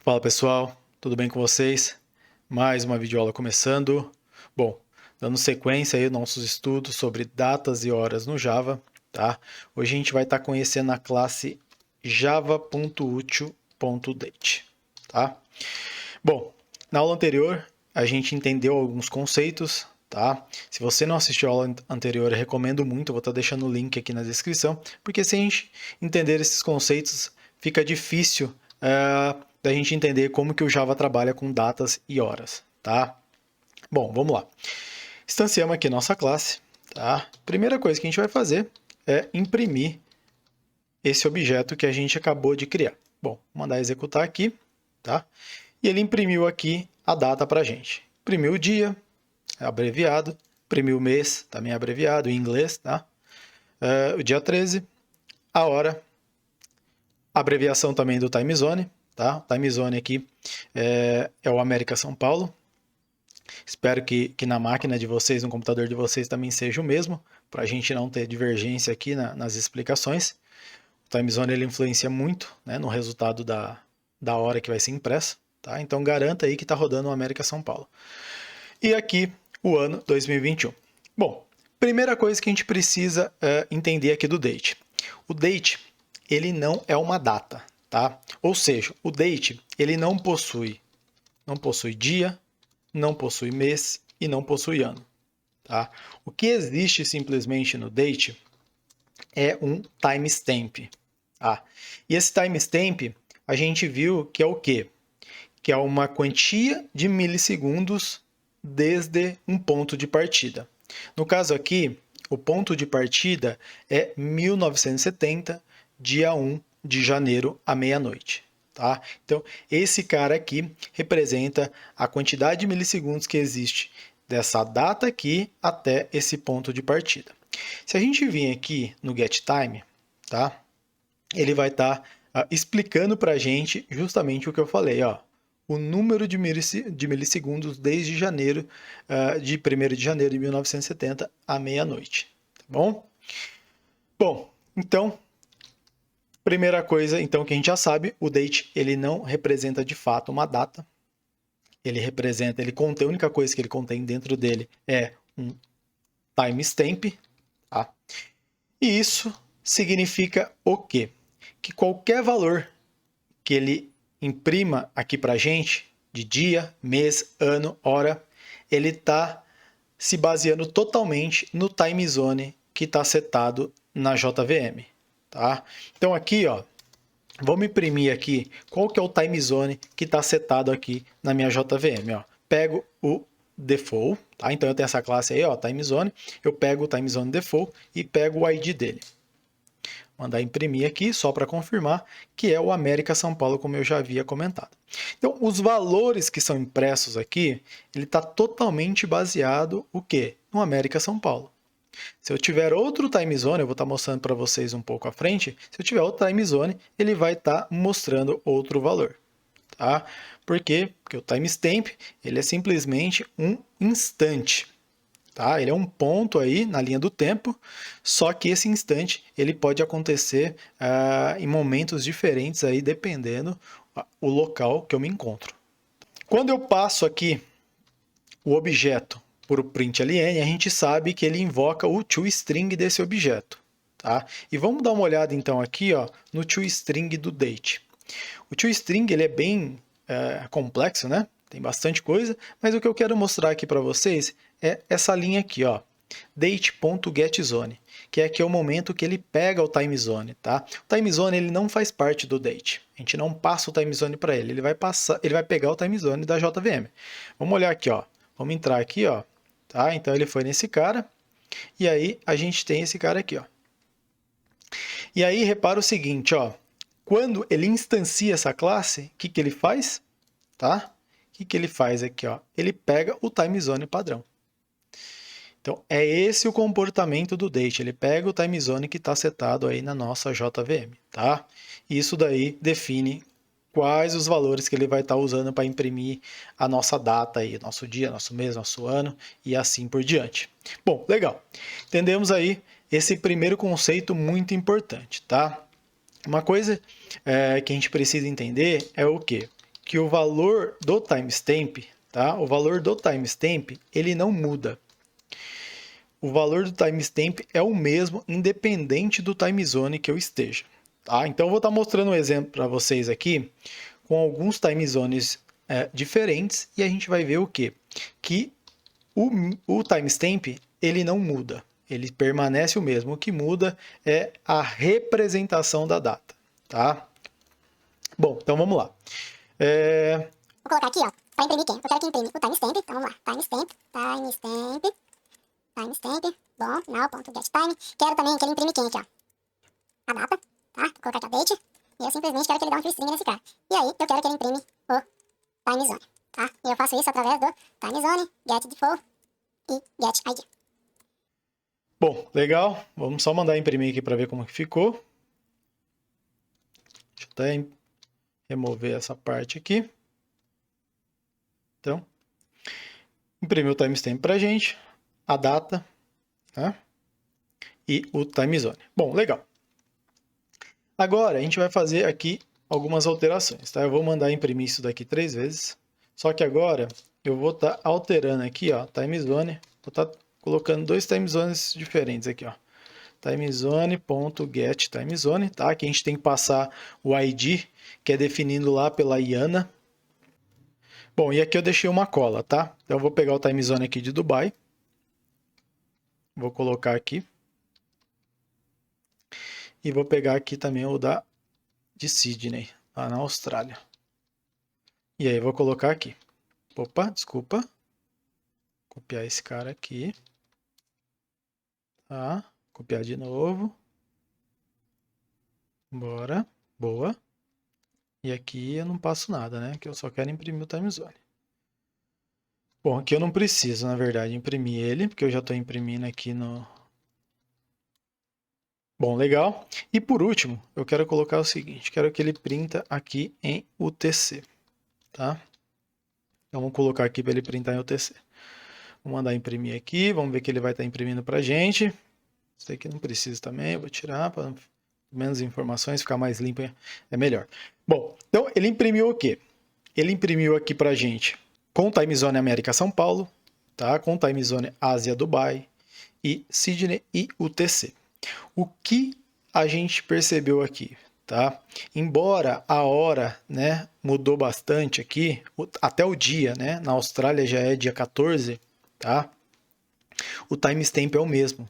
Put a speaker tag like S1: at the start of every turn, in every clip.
S1: Fala pessoal, tudo bem com vocês? Mais uma videoaula começando. Bom, dando sequência aí aos nossos estudos sobre datas e horas no Java, tá? Hoje a gente vai estar conhecendo a classe java.util.date, tá? Bom, na aula anterior a gente entendeu alguns conceitos, tá? Se você não assistiu a aula anterior, eu recomendo muito, eu vou estar deixando o link aqui na descrição, porque se a gente entender esses conceitos, fica difícil da gente entender como que o Java trabalha com datas e horas, tá? Bom, vamos lá. Instanciamos aqui nossa classe, tá? Primeira coisa que a gente vai fazer é imprimir esse objeto que a gente acabou de criar. Bom, vou mandar executar aqui, tá? E ele imprimiu aqui a data para a gente. Imprimiu o dia, abreviado. Imprimiu o mês, também abreviado, em inglês, tá? O dia 13, a hora, abreviação também do time zone, tá? O time zone aqui é o América São Paulo. Espero que na máquina de vocês, no computador de vocês também seja o mesmo, para a gente não ter divergência aqui nas explicações. O time zone ele influencia muito, né, no resultado da hora que vai ser impressa, tá? Então garanta aí que está rodando o América São Paulo. E aqui o ano 2021. Bom, primeira coisa que a gente precisa entender aqui do date. O date ele não é uma data, tá? Ou seja, o date ele não possui dia, não possui mês e não possui ano, tá? O que existe simplesmente no date é um timestamp, tá? E esse timestamp a gente viu que é o quê? Que é uma quantia de milissegundos desde um ponto de partida. No caso aqui, o ponto de partida é 1970, dia 1 de janeiro à meia-noite. Tá? Então, esse cara aqui representa a quantidade de milissegundos que existe dessa data aqui até esse ponto de partida. Se a gente vir aqui no getTime, tá? Ele vai estar explicando para a gente justamente o que eu falei, ó, o número de milissegundos desde janeiro, de 1º de janeiro de 1970 à meia-noite, tá bom? Bom, então, primeira coisa então que a gente já sabe, o date ele não representa de fato uma data, ele contém, a única coisa que ele contém dentro dele é um timestamp, tá? E isso significa o quê? Que qualquer valor que ele imprima aqui para a gente, de dia, mês, ano, hora, ele está se baseando totalmente no time zone que está setado na JVM. Tá? Então aqui, ó, vamos imprimir aqui qual que é o time zone que está setado aqui na minha JVM. Ó. Pego o default, tá? Então eu tenho essa classe aí, ó, time zone, eu pego o time zone default e pego o ID dele. Mandar imprimir aqui, só para confirmar, que é o América São Paulo, como eu já havia comentado. Então, os valores que são impressos aqui, ele está totalmente baseado o quê? No América São Paulo. Se eu tiver outro time zone, eu vou estar mostrando para vocês um pouco à frente, se eu tiver outro time zone, ele vai estar mostrando outro valor. Tá? Por quê? Porque o timestamp ele é simplesmente um instante. Tá? Ele é um ponto aí na linha do tempo, só que esse instante ele pode acontecer em momentos diferentes aí, dependendo o local que eu me encontro. Quando eu passo aqui o objeto por o println, a gente sabe que ele invoca o toString desse objeto. Tá? E vamos dar uma olhada então aqui, ó, no toString do date. O toString ele é bem complexo, né? Tem bastante coisa, mas o que eu quero mostrar aqui para vocês é essa linha aqui, ó, date.getZone, que é aqui o momento que ele pega o timezone, tá? O timezone ele não faz parte do date. A gente não passa o timezone para ele, ele vai pegar o timezone da JVM. Vamos olhar aqui, ó. Vamos entrar aqui, ó, tá? Então ele foi nesse cara e aí a gente tem esse cara aqui, ó. E aí repara o seguinte, ó, quando ele instancia essa classe, o que ele faz? Tá? O que ele faz aqui? Ó? Ele pega o timezone padrão. Então, é esse o comportamento do date. Ele pega o timezone que está setado aí na nossa JVM. Tá? Isso daí define quais os valores que ele vai estar usando para imprimir a nossa data, aí, nosso dia, nosso mês, nosso ano e assim por diante. Bom, legal. Entendemos aí esse primeiro conceito muito importante. Tá? Uma coisa que a gente precisa entender é o quê? que o valor do timestamp, tá? O valor do timestamp, ele não muda. O valor do timestamp é o mesmo, independente do time zone que eu esteja, tá? Então, eu vou estar mostrando um exemplo para vocês aqui, com alguns time zones diferentes, e a gente vai ver o quê? Que o timestamp, ele não muda, ele permanece o mesmo. O que muda é a representação da data, tá? Bom, então vamos lá.
S2: Vou colocar aqui, ó, para imprimir quem? Eu quero que imprime o timestamp, então vamos lá, timestamp, bom, now.getTime. Quero também que ele imprime quem aqui, ó? A data, tá? Vou colocar aqui a date, e eu simplesmente quero que ele dê um free nesse cara. E aí, eu quero que ele imprime o timezone, tá? E eu faço isso através do timezone, getDefault e getID.
S1: Bom, legal. Vamos só mandar imprimir aqui para ver como que ficou. Deixa eu até remover essa parte aqui. Então, imprimiu o timestamp para a gente, a data, né? E o timezone. Bom, legal. Agora, a gente vai fazer aqui algumas alterações, tá? Eu vou mandar imprimir isso daqui 3 vezes. Só que agora, eu vou estar alterando aqui, ó, timezone. Vou estar colocando 2 timezones diferentes aqui, ó. Timezone.getTimezone, tá? Aqui a gente tem que passar o ID, que é definido lá pela IANA. Bom, e aqui eu deixei uma cola, tá? Então eu vou pegar o timezone aqui de Dubai. Vou colocar aqui. E vou pegar aqui também o de Sydney, lá na Austrália. E aí vou colocar aqui. Opa, desculpa. Copiar esse cara aqui. Tá? Copiar de novo. Bora. Boa. E aqui eu não passo nada, né? Que eu só quero imprimir o timezone. Bom, aqui eu não preciso, na verdade, imprimir ele, porque eu já estou imprimindo aqui no... Bom, legal. E por último, eu quero colocar o seguinte, quero que ele printa aqui em UTC, tá? Então, vamos colocar aqui para ele printar em UTC. Vou mandar imprimir aqui, vamos ver que ele vai estar imprimindo para a gente. Isso aqui não precisa também, eu vou tirar para menos informações, ficar mais limpo é melhor. Bom, então ele imprimiu o quê? Ele imprimiu aqui para a gente com timezone América São Paulo, tá? Com timezone Ásia Dubai e Sydney e UTC. O que a gente percebeu aqui, tá? Embora a hora, né, mudou bastante aqui, até o dia, né? Na Austrália já é dia 14, tá? O timestamp é o mesmo,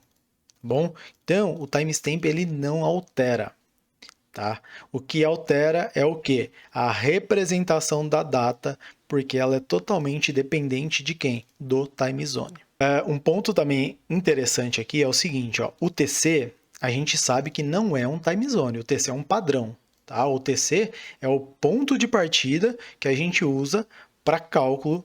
S1: bom? Então, o timestamp ele não altera, tá? O que altera é o que? A representação da data, porque ela é totalmente dependente de quem? Do time zone. Um ponto também interessante aqui é o seguinte, ó, o TC, a gente sabe que não é um time zone, o TC é um padrão, tá? O TC é o ponto de partida que a gente usa para cálculo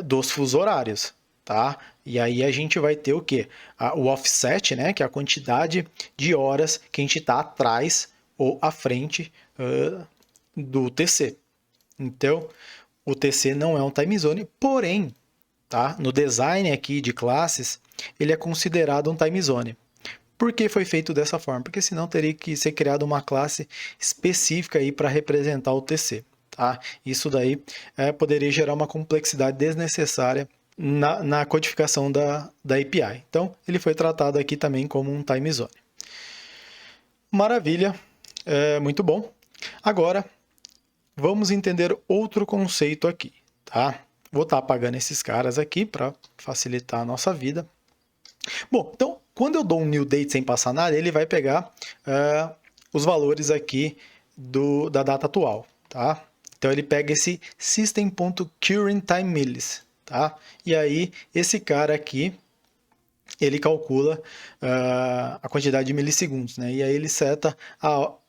S1: dos fusos horários, tá? E aí a gente vai ter o quê? O offset, né? Que é a quantidade de horas que a gente está atrás ou à frente do TC. Então, o TC não é um time zone, porém, tá? No design aqui de classes, ele é considerado um time zone. Por que foi feito dessa forma? Porque senão teria que ser criada uma classe específica aí para representar o TC. Tá? Isso daí poderia gerar uma complexidade desnecessária na codificação da API. Então, ele foi tratado aqui também como um time zone. Maravilha, muito bom. Agora, vamos entender outro conceito aqui, tá? Vou estar apagando esses caras aqui para facilitar a nossa vida. Bom, então, quando eu dou um new date sem passar nada, ele vai pegar os valores aqui da data atual, tá? Então, ele pega esse system.currentTimeMillis, tá? E aí, esse cara aqui, ele calcula a quantidade de milissegundos, né? E aí ele seta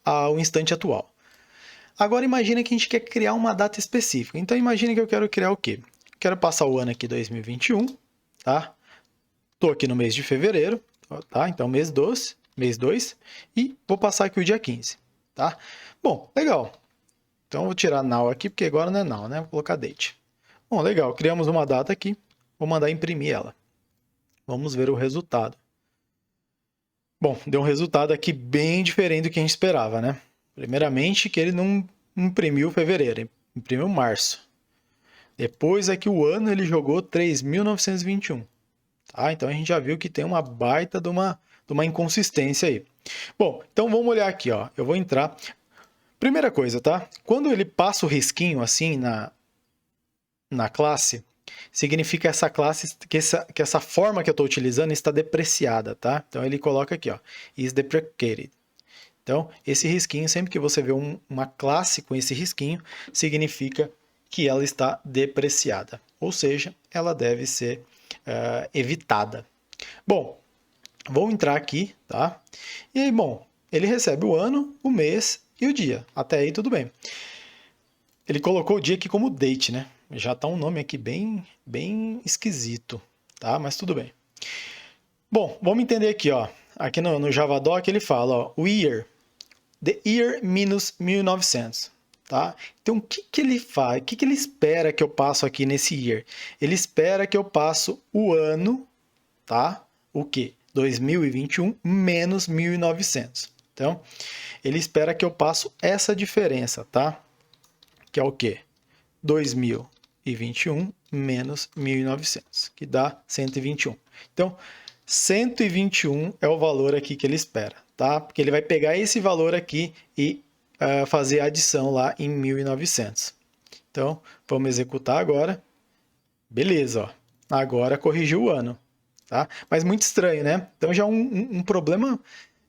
S1: ao instante atual. Agora imagina que a gente quer criar uma data específica. Então imagina que eu quero criar o quê? Quero passar o ano aqui 2021, tá? Estou aqui no mês de fevereiro, tá? Então mês 2, e vou passar aqui o dia 15, tá? Bom, legal. Então vou tirar now aqui, porque agora não é now, né? Vou colocar date. Bom, legal. Criamos uma data aqui. Vou mandar imprimir ela. Vamos ver o resultado. Bom, deu um resultado aqui bem diferente do que a gente esperava, né? Primeiramente, que ele não imprimiu fevereiro, imprimiu março. Depois aqui o ano ele jogou 3.921. Tá? Então a gente já viu que tem uma baita de uma inconsistência aí. Bom, então vamos olhar aqui, ó. Eu vou entrar. Primeira coisa, tá? Quando ele passa o risquinho assim na classe, significa essa classe que essa forma que eu estou utilizando está depreciada, tá? Então ele coloca aqui, ó, is deprecated. Então esse risquinho, sempre que você vê uma classe com esse risquinho, significa que ela está depreciada, ou seja, ela deve ser evitada. Bom, vou entrar aqui, tá? E aí, bom, ele recebe o ano, o mês e o dia. Até aí tudo bem. Ele colocou o dia aqui como date, né? Já tá um nome aqui bem esquisito, tá? Mas tudo bem. Bom, vamos entender aqui, ó. Aqui no Javadoc ele fala, ó, o year. The year minus 1900, tá? Então, o que ele faz? O que ele espera que eu passo aqui nesse year? Ele espera que eu passo o ano, tá? O quê? 2021 menos 1900. Então, ele espera que eu passo essa diferença, tá? Que é o quê? 2021 menos 1900, que dá 121. Então, 121 é o valor aqui que ele espera, tá? Porque ele vai pegar esse valor aqui e fazer a adição lá em 1900. Então, vamos executar agora. Beleza, ó. Agora corrigiu o ano, tá? Mas muito estranho, né? Então, já um problema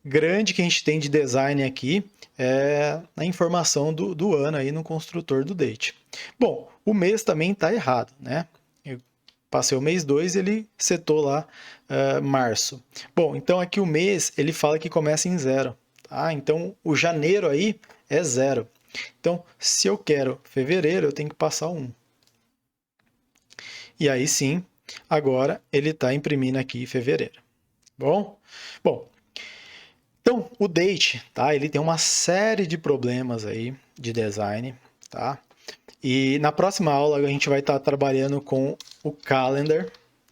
S1: grande que a gente tem de design aqui é a informação do ano aí no construtor do date. Bom, o mês também está errado, né? Eu passei o mês 2 ele setou lá março. Bom, então aqui o mês ele fala que começa em 0. Tá? Então o janeiro aí é 0. Então se eu quero fevereiro, eu tenho que passar 1. E aí sim, agora ele está imprimindo aqui fevereiro. Bom, então, o date, tá? Ele tem uma série de problemas aí de design, tá? E na próxima aula a gente vai estar trabalhando com o calendar,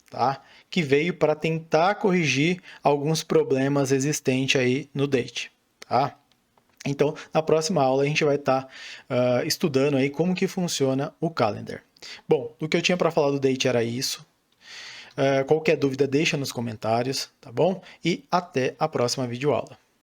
S1: tá? Que veio para tentar corrigir alguns problemas existentes aí no date, tá? Então, na próxima aula a gente vai estar estudando aí como que funciona o calendar. Bom, o que eu tinha para falar do date era isso. Qualquer dúvida deixa nos comentários, tá bom? E até a próxima videoaula.